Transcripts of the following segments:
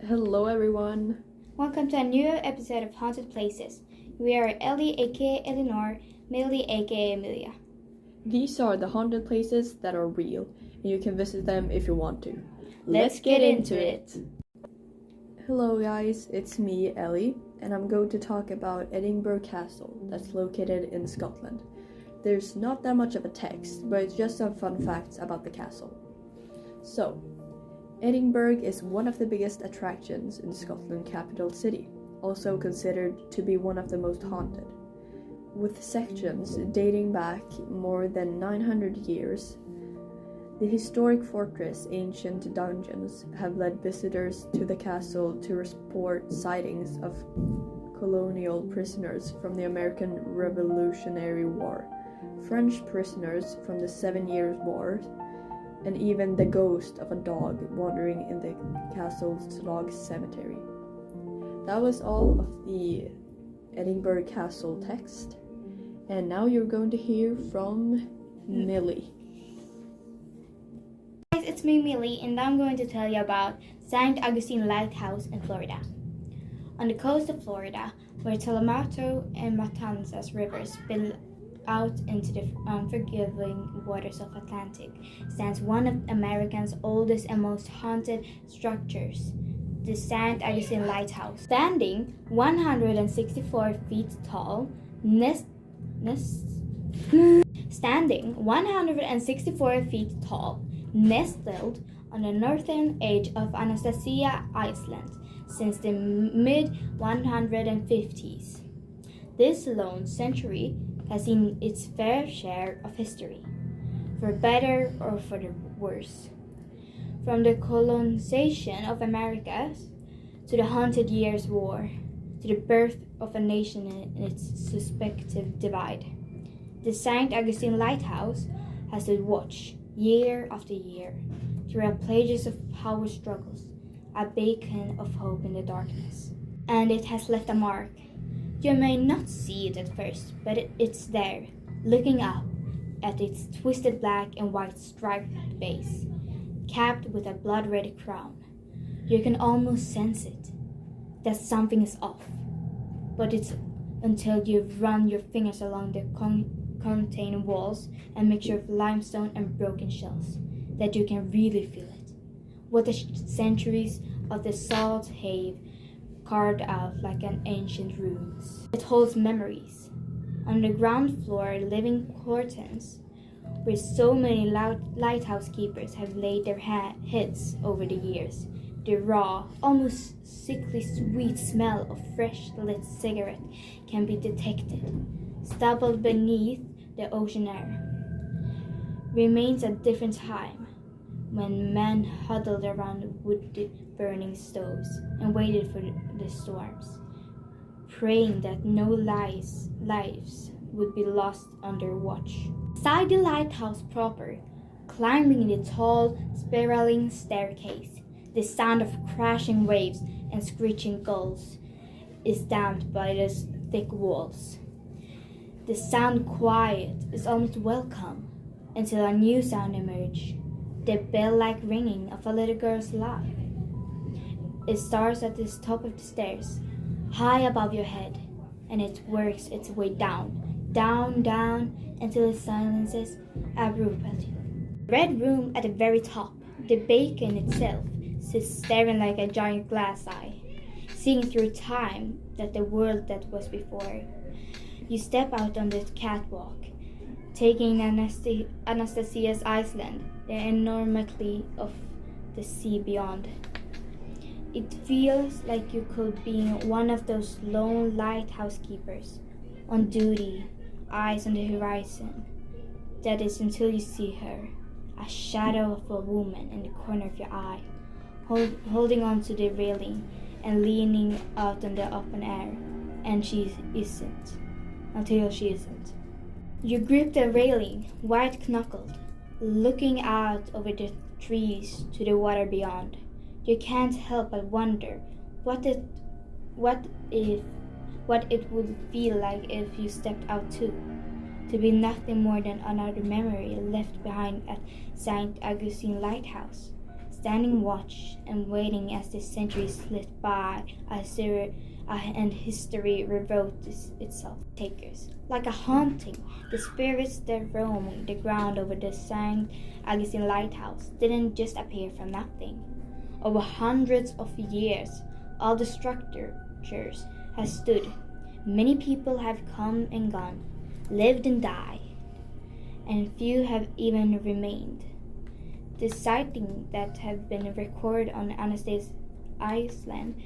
Hello everyone. Welcome to a new episode of Haunted Places. We are Ellie aka Eleanor, Millie aka Amelia. These are the haunted places that are real, and you can visit them if you want to. Let's get into it. Hello guys, it's me, Ellie, and I'm going to talk about Edinburgh Castle that's located in Scotland. There's not that much of a text, but it's just some fun facts about the castle. So, Edinburgh is one of the biggest attractions in Scotland's capital city, also considered to be one of the most haunted. With sections dating back more than 900 years, the historic fortress' ancient dungeons have led visitors to the castle to report sightings of colonial prisoners from the American Revolutionary War, French prisoners from the 7 Years' War, and even the ghost of a dog wandering in the castle's log cemetery. That was all of the Edinburgh Castle text, and now you're going to hear from Millie. Guys, it's me, Millie, and I'm going to tell you about St. Augustine Lighthouse in Florida. On the coast of Florida, where Tullamato and Matanzas rivers spill out into the unforgiving waters of Atlantic, stands one of America's oldest and most haunted structures, the St. Augustine Lighthouse. Standing 164 feet tall, nestled on the northern edge of Anastasia Island since the mid-150s. This lone sanctuary has seen its fair share of history, for better or for the worse. From the colonization of America to the Hundred Years' War, to the birth of a nation in its suspective divide, the St. Augustine Lighthouse has stood watch year after year through pages of power struggles, a beacon of hope in the darkness. And it has left a mark. You may not see it at first, but it's there, looking up at its twisted black and white striped base, capped with a blood-red crown. You can almost sense it, that something is off. But it's until you've run your fingers along the contained walls and mixture of limestone and broken shells that you can really feel it. What the centuries of the salt have carved out like an ancient ruins. It holds memories. On the ground floor, living quarters, where so many lighthouse keepers have laid their heads over the years. The raw, almost sickly sweet smell of fresh lit cigarette can be detected, stubbled beneath the ocean air. Remains a different time, when men huddled around wood-burning stoves and waited for the storms, praying that no lives would be lost under watch. Inside the lighthouse proper, climbing the tall, spiraling staircase, the sound of crashing waves and screeching gulls is damped by the thick walls. The sound quiet is almost welcome until a new sound emerges. The bell-like ringing of a little girl's laugh. It starts at the top of the stairs, high above your head, and it works its way down, until it silences abruptly. The red room at the very top, the beacon itself, sits staring like a giant glass eye, seeing through time that the world that was before. You step out on the catwalk, taking Anastasia's Island, the enormity of the sea beyond. It feels like you could be one of those lone lighthouse keepers, on duty, eyes on the horizon. That is until you see her, a shadow of a woman in the corner of your eye, holding on to the railing and leaning out on the open air, and she isn't, until she isn't. You grip the railing, white-knuckled, looking out over the trees to the water beyond. You can't help but wonder what it would feel like if you stepped out too, to be nothing more than another memory left behind at St. Augustine Lighthouse, standing watch and waiting as the centuries slipped by and history rewrote itself. Takers. Like a haunting, the spirits that roam the ground over the St. Augustine Lighthouse didn't just appear from nothing. Over hundreds of years, all the structures have stood. Many people have come and gone, lived and died, and few have even remained. The sightings that have been recorded on Anastasia Island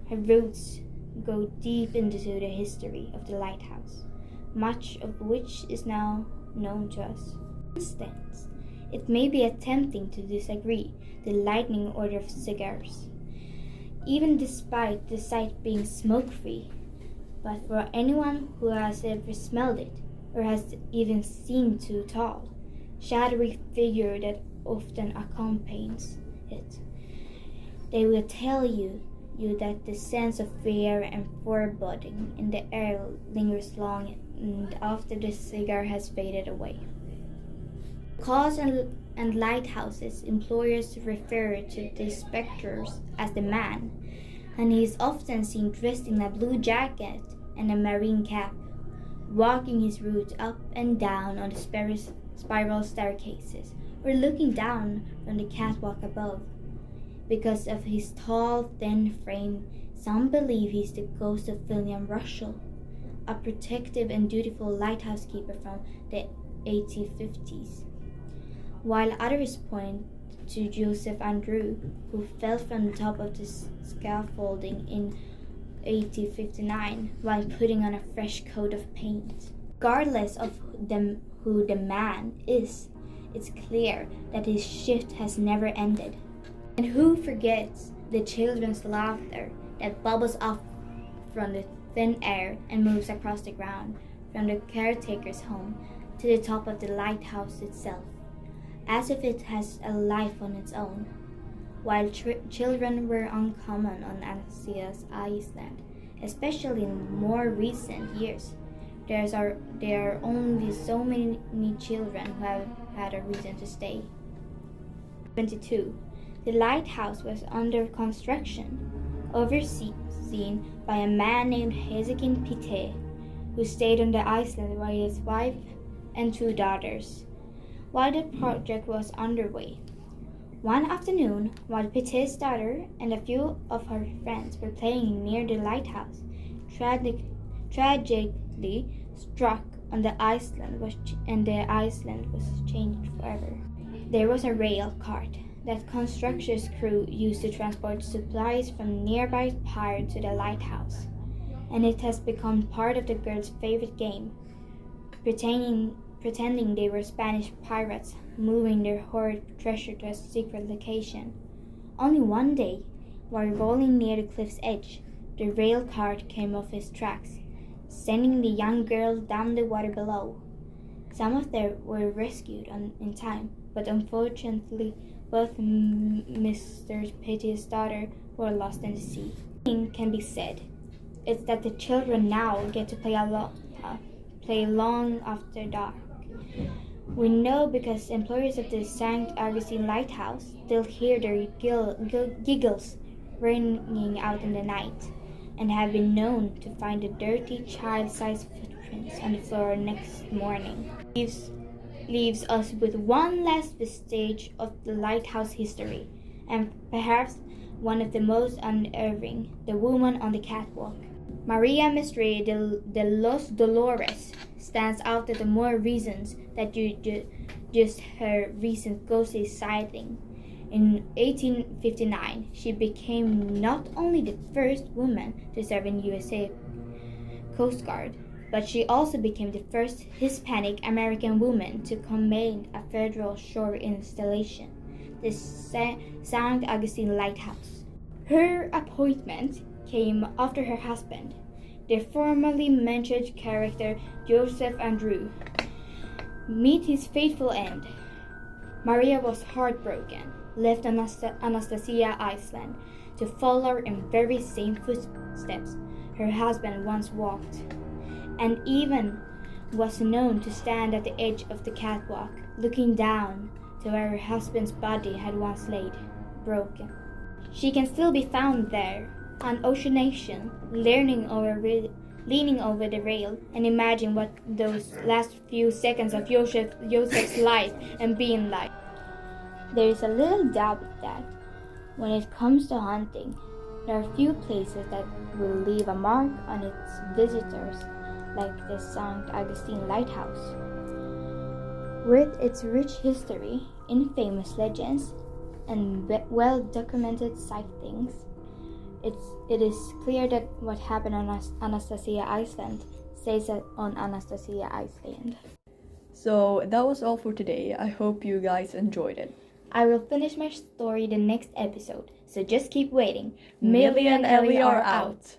have roots go deep into the history of the lighthouse, much of which is now known to us. For instance, it may be tempting to disagree the lightning order of cigars, even despite the site being smoke-free. But for anyone who has ever smelled it, or has even seen too tall, shadowy figure that often accompanies it, they will tell you that the sense of fear and foreboding in the air lingers long and after the cigar has faded away. Because and lighthouses, employers refer to these specters as the man, and he is often seen dressed in a blue jacket and a marine cap, walking his route up and down on the spiral staircases, or looking down from the catwalk above. Because of his tall, thin frame, some believe he's the ghost of William Russell, a protective and dutiful lighthouse keeper from the 1850s, while others point to Joseph Andrew, who fell from the top of the scaffolding in 1859 while putting on a fresh coat of paint. Regardless of who the man is, it's clear that his shift has never ended. And who forgets the children's laughter that bubbles up from the thin air and moves across the ground from the caretaker's home to the top of the lighthouse itself, as if it has a life on its own. While children were uncommon on Anastasia's Island, especially in more recent years, there are only so many children who have had a reason to stay. 22. The lighthouse was under construction, overseen by a man named Hezekiah Pitte, who stayed on the island with his wife and 2 daughters while the project was underway. One afternoon, while Pitte's daughter and a few of her friends were playing near the lighthouse, tragically struck on the island and the island was changed forever. There was a rail cart that construction's crew used to transport supplies from nearby pier to the lighthouse, and it has become part of the girls' favorite game, pretending they were Spanish pirates moving their hoarded treasure to a secret location. Only one day, while rolling near the cliff's edge, the rail cart came off its tracks, sending the young girls down the water below. Some of them were rescued in time, but unfortunately, both Mr. Pitte's daughter were lost in the sea. One thing can be said, it's that the children now get to play long after dark. We know because employees of the St. Augustine Lighthouse still hear their giggles ringing out in the night, and have been known to find the dirty child-sized footprints on the floor next morning. Leaves us with one last vestige of the lighthouse history, and perhaps one of the most unnerving, the woman on the catwalk. Maria Mestre de los Dolores stands out to the more reasons that just her recent ghostly sighting. In 1859, she became not only the first woman to serve in USA Coast Guard, but she also became the first Hispanic American woman to command a federal shore installation, the St. Augustine Lighthouse. Her appointment came after her husband, the formerly mentioned character Joseph Andrew, met his fateful end. Maria was heartbroken, left on Anastasia Island to follow in very same footsteps her husband once walked, and even was known to stand at the edge of the catwalk, looking down to where her husband's body had once laid. broken. She can still be found there, on Ocean Nation, leaning over the rail and imagine what those last few seconds of Joseph's life and being like. There is a little doubt that when it comes to hunting, there are few places that will leave a mark on its visitors like the St. Augustine Lighthouse. With its rich history, infamous legends, and well-documented sightings, it is clear that what happened on Anastasia Island stays on Anastasia Island. So that was all for today. I hope you guys enjoyed it. I will finish my story the next episode, so just keep waiting. Millie and Ellie are out.